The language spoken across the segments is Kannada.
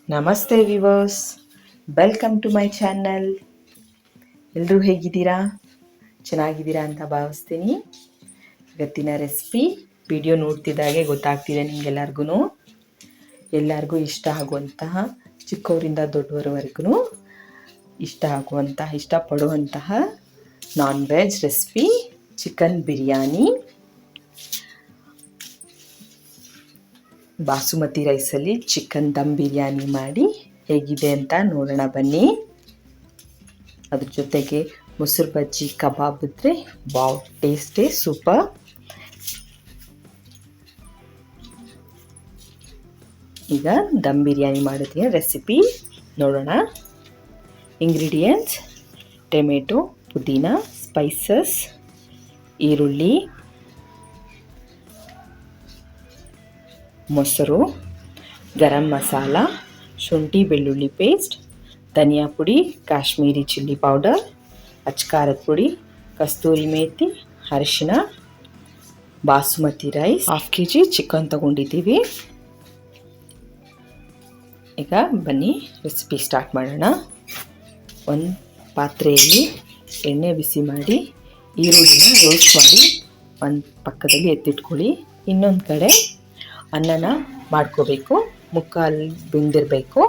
ನಮಸ್ತೆ viewers, welcome to my channel. ಎಲ್ಲರೂ ಹೇಗಿದ್ದೀರಾ? ಚೆನ್ನಾಗಿದ್ದೀರಾ ಅಂತ ಭಾವಿಸ್ತೀನಿ. ಇವತ್ತಿನ ರೆಸಿಪಿ ವಿಡಿಯೋ ನೋಡ್ತಿದ್ದಾಗೆ ಗೊತ್ತಾಗ್ತಿದೆ ಎಲ್ಲರಿಗೂ ಇಷ್ಟ ಆಗುವಂತಹ, ಚಿಕ್ಕವರಿಂದ ದೊಡ್ಡವರವರೆಗೂ ಇಷ್ಟಪಡುವಂತಹ non veg recipe chicken biryani. Basmati ರೈಸಲ್ಲಿ ಚಿಕನ್ ದಮ್ ಬಿರಿಯಾನಿ ಮಾಡಿ ಹೇಗಿದೆ ಅಂತ ನೋಡೋಣ ಬನ್ನಿ. ಅದ್ರ ಜೊತೆಗೆ ಮೊಸರು ಬಜ್ಜಿ ಕಬಾಬ್ ಇದ್ರೆ ವಾವ್, ಟೇಸ್ಟೇ ಸೂಪರ್. ಈಗ ದಮ್ ಬಿರಿಯಾನಿ ಮಾಡೋದಕ್ಕೆ ರೆಸಿಪಿ ನೋಡೋಣ. ಇಂಗ್ರೀಡಿಯೆಂಟ್ಸ್: ಟೊಮೆಟೊ, ಪುದೀನ, ಸ್ಪೈಸಸ್, ಈರುಳ್ಳಿ, ಮೊಸರು, ಗರಂ ಮಸಾಲ, ಶುಂಠಿ ಬೆಳ್ಳುಳ್ಳಿ ಪೇಸ್ಟ್, ಧನಿಯಾ ಪುಡಿ, ಕಾಶ್ಮೀರಿ ಚಿಲ್ಲಿ ಪೌಡರ್, ಅಚ್ಕಾರದ ಪುಡಿ, ಕಸ್ತೂರಿ ಮೇಥಿ, ಅರಿಶಿನ, ಬಾಸುಮತಿ ರೈಸ್, 1/2 kg ಚಿಕನ್ ತಗೊಂಡಿದ್ದೀವಿ. ಈಗ ಬನ್ನಿ ರೆಸಿಪಿ ಸ್ಟಾರ್ಟ್ ಮಾಡೋಣ. ಒಂದು ಪಾತ್ರೆಯಲ್ಲಿ ಎಣ್ಣೆ ಬಿಸಿ ಮಾಡಿ ಈರುಳ್ಳಿನ ರೋಸ್ಟ್ ಮಾಡಿ ಒಂದು ಪಕ್ಕದಲ್ಲಿ ಎತ್ತಿಟ್ಕೊಳ್ಳಿ. ಇನ್ನೊಂದು ಕಡೆ ಅನ್ನನ ಮಾಡ್ಕೋಬೇಕು. ಮುಕ್ಕಾಲು ಬೆಂದಿರಬೇಕು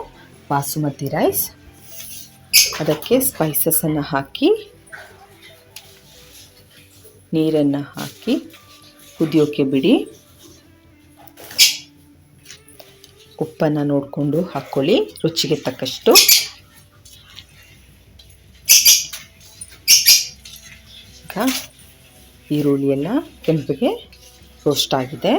ಬಾಸುಮತಿ ರೈಸ್. ಅದಕ್ಕೆ ಸ್ಪೈಸಸನ್ನು ಹಾಕಿ, ನೀರನ್ನು ಹಾಕಿ ಕುದಿಯೋಕ್ಕೆ ಬಿಡಿ. ಉಪ್ಪನ್ನು ನೋಡಿಕೊಂಡು ಹಾಕ್ಕೊಳ್ಳಿ, ರುಚಿಗೆ ತಕ್ಕಷ್ಟು. ಈಗ ಈರುಳ್ಳಿ ಎಲ್ಲ ಕೆಂಪಿಗೆ ರೋಸ್ಟ್ ಆಗಿದೆ.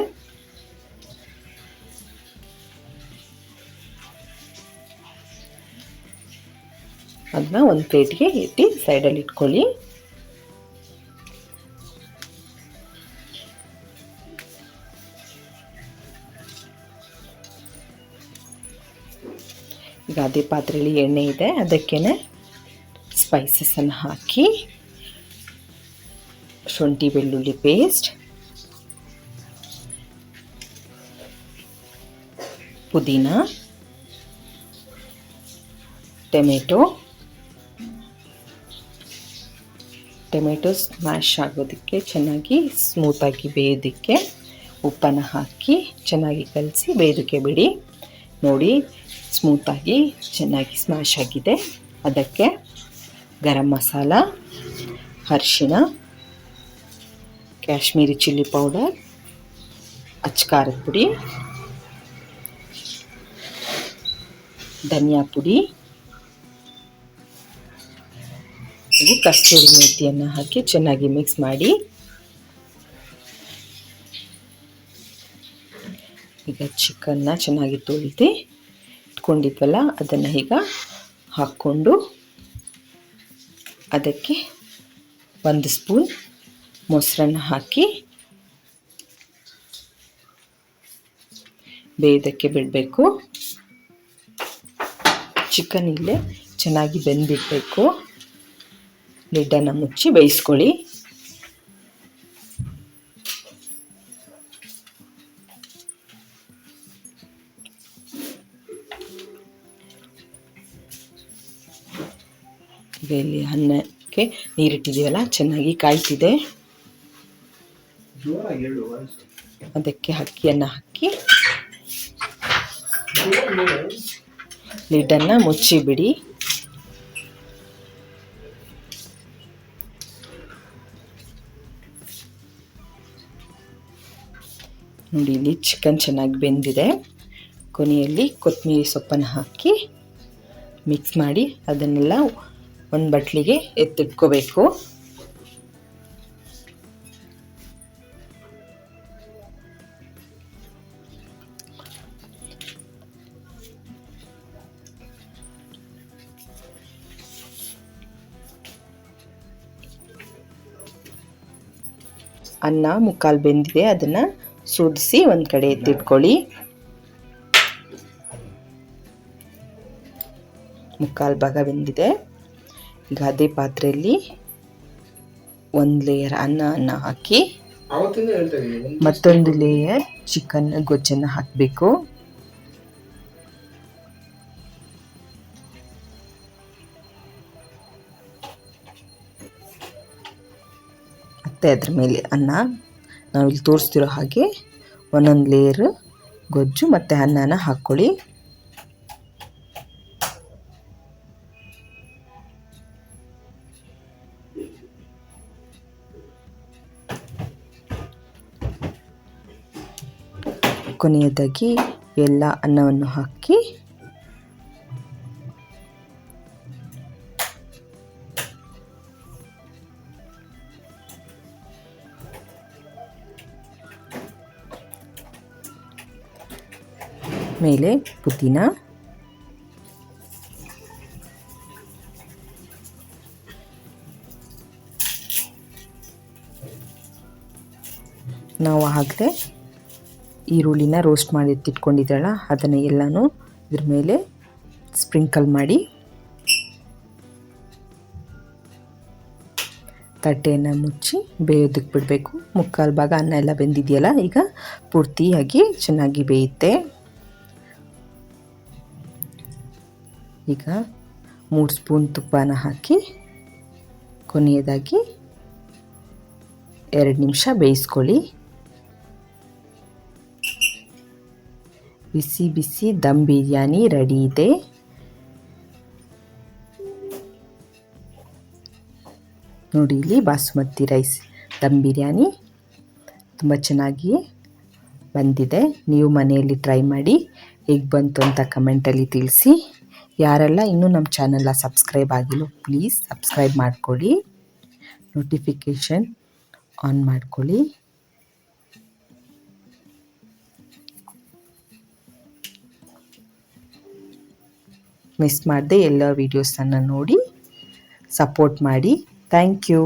ಅದನ್ನ ಒಂದು ಪ್ಲೇಟ್ಗೆ ಎತ್ತಿ ಸೈಡಲ್ಲಿ ಇಟ್ಕೊಳ್ಳಿ. ಈಗ ಅದೇ ಪಾತ್ರೆಯಲ್ಲಿ ಎಣ್ಣೆ ಇದೆ, ಅದಕ್ಕೇನೆ ಸ್ಪೈಸಸನ್ನು ಹಾಕಿ, ಶುಂಠಿ ಬೆಳ್ಳುಳ್ಳಿ ಪೇಸ್ಟ್, ಪುದೀನ, ಟೊಮೆಟೊ ಸ್ಮ್ಯಾಶ್ ಆಗೋದಕ್ಕೆ, ಚೆನ್ನಾಗಿ ಸ್ಮೂತಾಗಿ ಬೇಯೋದಕ್ಕೆ ಉಪ್ಪನ್ನು ಹಾಕಿ ಚೆನ್ನಾಗಿ ಕಲಸಿ ಬೇಯೋದಕ್ಕೆ ಬಿಡಿ. ನೋಡಿ, ಸ್ಮೂತಾಗಿ ಚೆನ್ನಾಗಿ ಸ್ಮ್ಯಾಶ್ ಆಗಿದೆ. ಅದಕ್ಕೆ ಗರಂ ಮಸಾಲ, ಅರಿಶಿನ, ಕಾಶ್ಮೀರಿ ಚಿಲ್ಲಿ ಪೌಡರ್, ಅಚ್ಕಾರದ ಪುಡಿ, ಧನಿಯಾ ಪುಡಿ, ಕಸ್ತೂರಿ ಮೇಥಿಯನ್ನು ಹಾಕಿ ಚೆನ್ನಾಗಿ ಮಿಕ್ಸ್ ಮಾಡಿ. ಈಗ ಚಿಕನ್ನ ಚೆನ್ನಾಗಿ ತೊಳೆದು ಇಟ್ಕೊಂಡಿದ್ವಲ್ಲ, ಅದನ್ನು ಈಗ ಹಾಕ್ಕೊಂಡು ಅದಕ್ಕೆ 1 ಸ್ಪೂನ್ ಮೊಸರನ್ನು ಹಾಕಿ ಬೇಯೋದಕ್ಕೆ ಬಿಡಬೇಕು. ಚಿಕನ್ ಇಲ್ಲೇ ಚೆನ್ನಾಗಿ ಬೆಂದಿಡಬೇಕು. ಲಿಡ್ಡನ್ನು ಮುಚ್ಚಿ ಬೇಯಿಸ್ಕೊಳ್ಳಿ. ಈಗ ಇಲ್ಲಿ ಅನ್ನಕ್ಕೆ ನೀರಿಟ್ಟಿದ್ದೀವಲ್ಲ, ಚೆನ್ನಾಗಿ ಕಾಯ್ತಿದೆ. ಅದಕ್ಕೆ ಅಕ್ಕಿಯನ್ನು ಹಾಕಿ ಲಿಡ್ಡನ್ನು ಮುಚ್ಚಿ ಬಿಡಿ. ನೋಡಿ, ಇಲ್ಲಿ ಚಿಕನ್ ಚೆನ್ನಾಗಿ ಬೆಂದಿದೆ. ಕೊನೆಯಲ್ಲಿ ಕೊತ್ತಂಬರಿ ಸೊಪ್ಪನ್ನು ಹಾಕಿ ಮಿಕ್ಸ್ ಮಾಡಿ ಅದನ್ನೆಲ್ಲ ಒಂದು ಬಟ್ಲಿಗೆ ಎತ್ತಿಟ್ಕೋಬೇಕು. ಅನ್ನ ಮುಕ್ಕಾಲು ಬೆಂದಿದೆ, ಅದನ್ನು ಸೋದಿಸಿ ಒಂದು ಕಡೆ ಎತ್ತಿಟ್ಕೊಳ್ಳಿ. ಮುಕ್ಕಾಲು ಭಾಗ ಬೆಂದಿದೆ. ಈಗ ಅದೇ ಪಾತ್ರೆಯಲ್ಲಿ 1 ಲೇಯರ್ ಅನ್ನ ಹಾಕಿ ಮತ್ತೊಂದು ಲೇಯರ್ ಚಿಕನ್ ಗೊಜ್ಜನ್ನು ಹಾಕಬೇಕು. ಮತ್ತು ಅದ್ರ ಮೇಲೆ ಅನ್ನ, ನಾವಿಲ್ಲಿ ತೋರಿಸ್ತಿರೋ ಹಾಗೆ ಒಂದೊಂದು ಲೇಯರ್ ಗೊಜ್ಜು ಮತ್ತು ಅನ್ನನ ಹಾಕ್ಕೊಳ್ಳಿ. ಕೊನೆಯದಾಗಿ ಎಲ್ಲ ಅನ್ನವನ್ನು ಹಾಕಿ ಮೇಲೆ ಪುದೀನ, ನಾವು ಆಗಲೇ ಈರುಳ್ಳಿನ ರೋಸ್ಟ್ ಮಾಡಿ ಎತ್ತಿಟ್ಕೊಂಡಿದ್ದಲ್ಲ ಅದನ್ನು ಎಲ್ಲನೂ ಇದ್ರ ಮೇಲೆ ಸ್ಪ್ರಿಂಕಲ್ ಮಾಡಿ ತಟ್ಟೆಯನ್ನು ಮುಚ್ಚಿ ಬೇಯೋದಕ್ಕೆ ಬಿಡಬೇಕು. ಮುಕ್ಕಾಲು ಭಾಗ ಅನ್ನ ಎಲ್ಲ ಬೆಂದಿದೆಯಲ್ಲ, ಈಗ ಪೂರ್ತಿಯಾಗಿ ಚೆನ್ನಾಗಿ ಬೇಯುತ್ತೆ. ಈಗ 3 ಸ್ಪೂನ್ ತುಪ್ಪನ ಹಾಕಿ ಕೊನೆಯದಾಗಿ 2 ನಿಮಿಷ ಬೇಯಿಸ್ಕೊಳ್ಳಿ. ಬಿಸಿ ಬಿಸಿ ದಮ್ ಬಿರಿಯಾನಿ ರೆಡಿ ಇದೆ. ನೋಡಿ, ಇಲ್ಲಿ ಬಾಸುಮತಿ ರೈಸ್ ದಮ್ ಬಿರಿಯಾನಿ ತುಂಬ ಚೆನ್ನಾಗಿ ಬಂದಿದೆ. ನೀವು ಮನೆಯಲ್ಲಿ ಟ್ರೈ ಮಾಡಿ ಹೇಗೆ ಬಂತು ಅಂತ ಕಮೆಂಟಲ್ಲಿ ತಿಳಿಸಿ. ಯಾರೆಲ್ಲ ಇನ್ನೂ ನಮ್ಮ ಚಾನಲ್ನ ಸಬ್ಸ್ಕ್ರೈಬ್ ಆಗಿಲ್ಲ, ಪ್ಲೀಸ್ ಸಬ್ಸ್ಕ್ರೈಬ್ ಮಾಡ್ಕೊಳ್ಳಿ, ನೋಟಿಫಿಕೇಷನ್ ಆನ್ ಮಾಡ್ಕೊಳ್ಳಿ. ಮಿಸ್ ಮಾಡದೆ ಎಲ್ಲ ವೀಡಿಯೋಸನ್ನು ನೋಡಿ ಸಪೋರ್ಟ್ ಮಾಡಿ. Thank you.